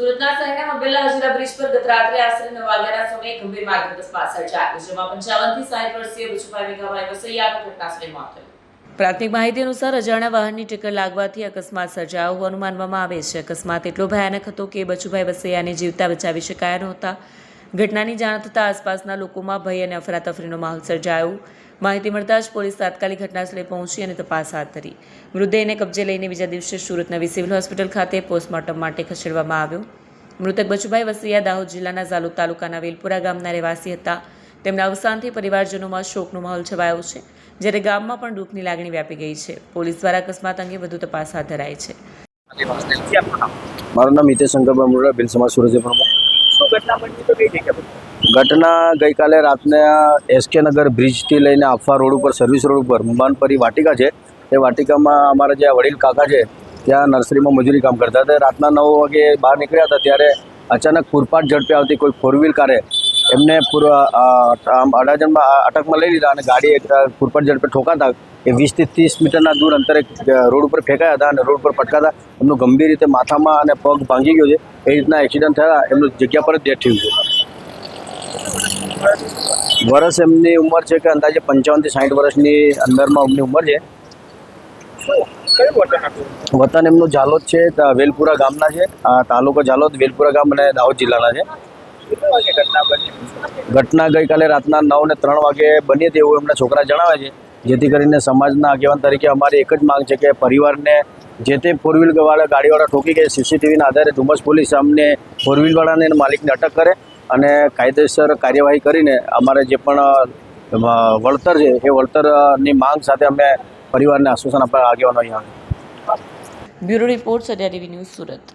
સુરતના શહેરના મબેલા હજીરા બ્રિજ પર ગત રાત્રે આશરે 9 વાગ્યાના સમયે ગંભીર માર્ગ અકસ્માત સર્જાયો, જેમાં 55 થી 60 વર્ષીય બચુભાઈ મેઘાભાઈ વસૈયાનું ઘટનાસ્થળે મોત થયું. પ્રાથમિક માહિતી અનુસાર અજાણ્યા વાહનની ટક્કર લાગવાથી અકસ્માત સર્જાયો હોવાનું માનવામાં આવે છે. અકસ્માત એટલો ભયાનક હતો કે બચુભાઈ વસૈયાને જીવતા બચાવી શકાયા નહોતા. ઘટનાની જાણ થતાં આસપાસના લોકોમાં ભય અને અફરાતફરીનો માહોલ સર્જાયો. માહિતી મળતા જ પોલીસ તાત્કાલિક ઘટનાસ્થળે પહોંચી અને તપાસ હાથ ધરી. મૃતદેહને કબજે લઈને બીજા દિવસે સુરત નવી સિવિલ હોસ્પિટલ ખાતે પોસ્ટમોર્ટમ માટે ખસેડવામાં આવ્યો. મૃતક બચુભાઈ વસૈયા દાહોદ જિલ્લાના ઝાલોદ તાલુકાના વેલપુરા ગામના રહેવાસી હતા. તેમના અવસાનથી પરિવારજનોમાં શોકનો માહોલ છવાયો છે, જ્યારે ગામમાં પણ દુઃખની લાગણી વ્યાપી ગઈ છે. પોલીસ દ્વારા અકસ્માત અંગે વધુ તપાસ હાથ ધરાઈ છે. મારું નામ હિતેશ શંકરભાઈ મુરડા, ભીલ સમાજ સુરત પ્રમુખ. ઘટના ગઈકાલે રાતના એસકે નગર બ્રિજથી લઈને આફવા રોડ ઉપર, સર્વિસ રોડ ઉપર મુંબાનપરી વાટિકા છે. એ વાટિકામાં અમારા જે વડીલ કાકા છે ત્યાં નર્સરીમાં મજૂરી કામ કરતા હતા. રાતના 9 વાગે બહાર નીકળ્યા હતા ત્યારે અચાનક પૂરપાટ ઝડપે આવતી કોઈ 4 વ્હીલ કારે એમને અડાજણમાં અટકમાં લઈ લીધા અને ગાડી પૂરપાટ ઝડપે ઠોકાતા એ 20 થી 30 મીટરના દૂર અંતરે રોડ ઉપર ફેંકાયા હતા અને રોડ પર પટકાતા એમનું ગંભીર રીતે માથામાં અને પગ ભાંગી ગયો છે. એ રીતના એક્સિડન્ટ થયા, એમનું જગ્યા પર જ ડેથ થયું છે. વર્ષ એમની ઉંમર છે કે અંદાજે 55 થી 60 વર્ષની અંદરમાં એમની ઉંમર છે. વતન એમનું ઝાલોદ છે, વેલપુરા ગામના છે. તાલુકો ઝાલોદ, વેલપુરા ગામ અને દાહોદ જિલ્લાના છે. ઘટના ગઈકાલે રાતના 9 ને 3 વાગે બની હતી એવું એમના છોકરા જણાવે છે. જેથી કરીને સમાજના આગેવાન તરીકે અમારી એક જ માંગ છે કે પરિવારને જે તે 4 વ્હીલ ગાડીવાળા ઠોકી કે સીસીટીવીના આધારે ધુમ્મસ પોલીસ અમને 4 વ્હીલવાળાને અને માલિકને અટક કરે અને કાયદેસર કાર્યવાહી કરીને અમારે જે પણ વળતર છે એ વળતરની માંગ સાથે અમે પરિવારને આશ્વાસન આપવા આગેવાનો અહીંયા. Bureau report, Satya TV news, Surat.